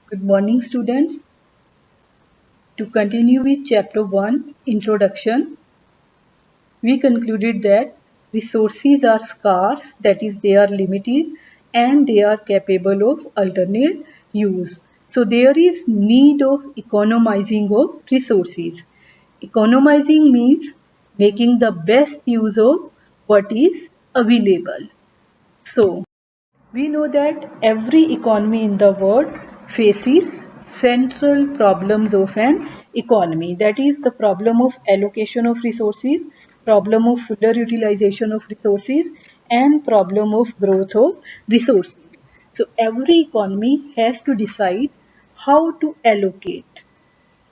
Good morning, students. To continue with Chapter 1, Introduction, we concluded that resources are scarce, that is, they are limited, and they are capable of alternate use. So, there is need of economizing of resources. Economizing means making the best use of what is available. So, we know that every economy in the world faces central problems of an economy. That is the problem of allocation of resources, problem of fuller utilization of resources, and problem of growth of resources. So every economy has to decide how to allocate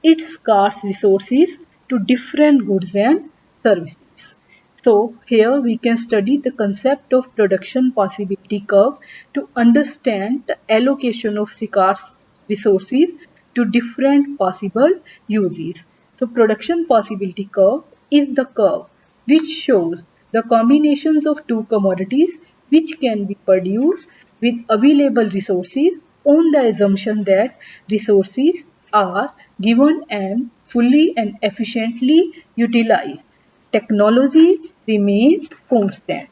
its scarce resources to different goods and services. So here we can study the concept of production possibility curve to understand the allocation of scarce resources to different possible uses. So production possibility curve is the curve which shows the combinations of two commodities which can be produced with available resources on the assumption that resources are given and fully and efficiently utilized. Technology remains constant.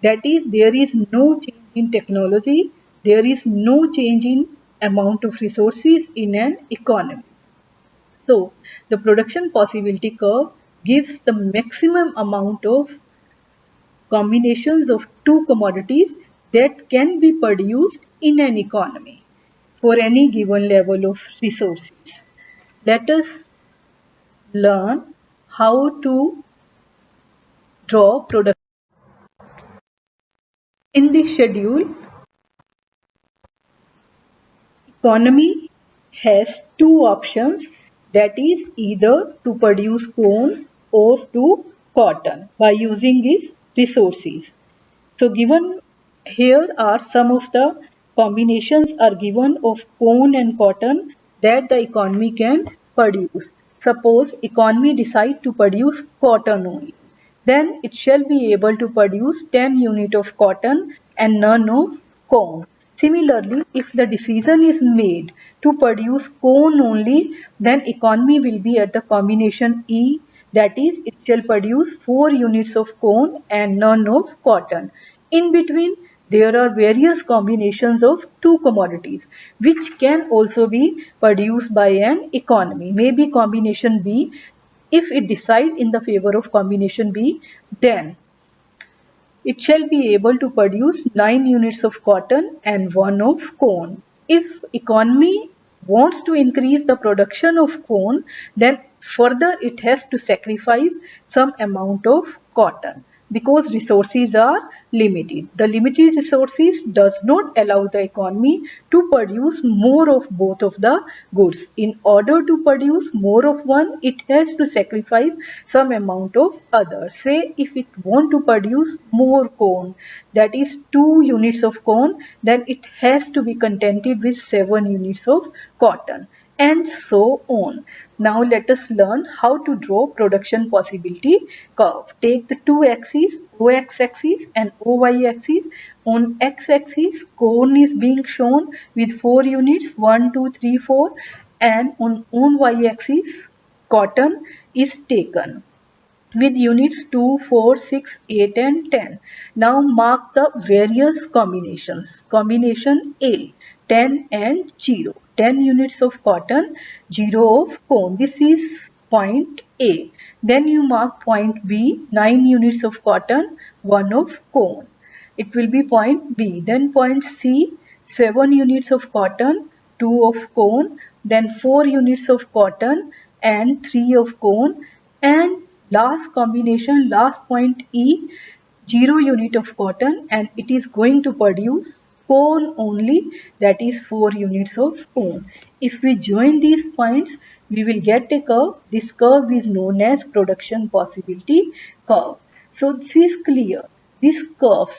That is, there is no change in technology, there is no change in amount of resources in an economy. So, the production possibility curve gives the maximum amount of combinations of two commodities that can be produced in an economy for any given level of resources. Let us learn how to draw production. In the schedule, economy has two options, that is either to produce corn or to cotton by using its resources. So given here are some of the combinations are given of corn and cotton that the economy can produce. Suppose economy decide to produce cotton only. Then it shall be able to produce 10 unit of cotton and none of corn. Similarly, if the decision is made to produce corn only, then economy will be at the combination E, that is it shall produce 4 units of corn and none of cotton. In between, there are various combinations of two commodities which can also be produced by an economy. Maybe combination B. If it decide in the favor of combination B, then it shall be able to produce 9 units of cotton and 1 of corn. If economy wants to increase the production of corn, then further it has to sacrifice some amount of cotton because resources are limited. The limited resources does not allow the economy to produce more of both of the goods. In order to produce more of one, it has to sacrifice some amount of other. Say if it want to produce more corn, that is 2 units of corn, then it has to be contented with 7 units of cotton and so on. Now let us learn how to draw production possibility curve. Take the two axes, OX axis and OY axis. On X axis, corn is being shown with 4 units, 1, 2, 3, 4, and on Y axis, cotton is taken with units 2, 4, 6, 8 and 10. Now mark the various combinations. Combination A, 10 and 0. 10 units of cotton, 0 of corn. This is point A. Then you mark point B, 9 units of cotton, 1 of corn. It will be point B. Then point C, 7 units of cotton, 2 of corn. Then 4 units of cotton and 3 of corn. And last combination, last point E, 0 unit of cotton and it is going to produce corn only, that is 4 units of corn. If we join these points, we will get a curve. This curve is known as production possibility curve. So this is clear. This curve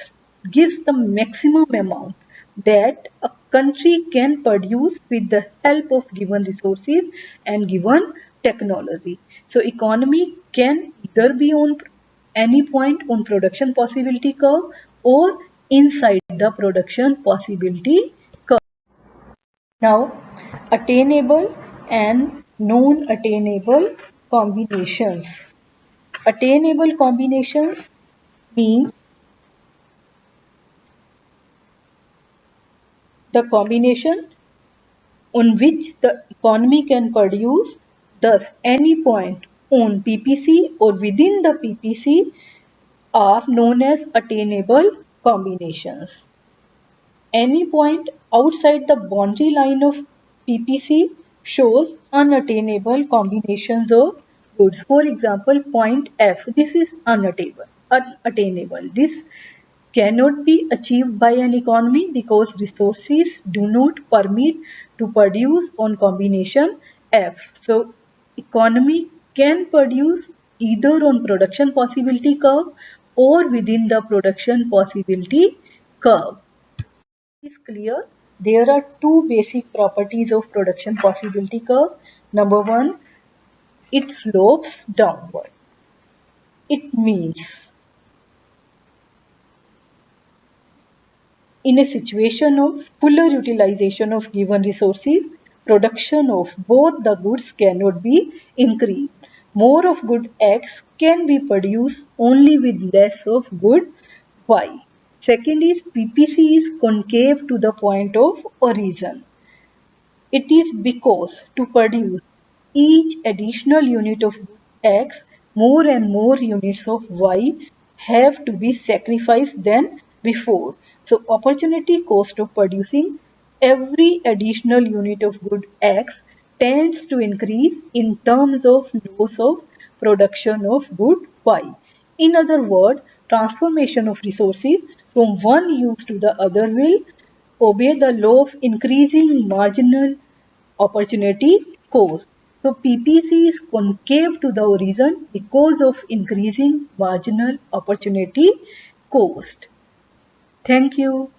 gives the maximum amount that a country can produce with the help of given resources and given technology. So economy can either be on any point on production possibility curve or inside the production possibility curve. Now Attainable and non-attainable combinations. Attainable combinations means the combination on which the economy can produce. Thus, any point on PPC or within the PPC are known as attainable combinations. Any point outside the boundary line of PPC shows unattainable combinations of goods. For example, point F, this is unattainable. This cannot be achieved by an economy because resources do not permit to produce on combination F. So economy can produce either on production possibility curve or within the production possibility curve. Is clear? There are two basic properties of production possibility curve. Number one, it slopes downward. It means in a situation of fuller utilization of given resources, production of both the goods cannot be increased. More of good X can be produced only with less of good Y. Second is PPC is concave to the point of origin. It is because to produce each additional unit of X, more and more units of Y have to be sacrificed than before. So opportunity cost of producing every additional unit of good X tends to increase in terms of loss of production of good Y. In other words, transformation of resources from one use to the other will obey the law of increasing marginal opportunity cost. So PPC is concave to the origin because of increasing marginal opportunity cost. Thank you.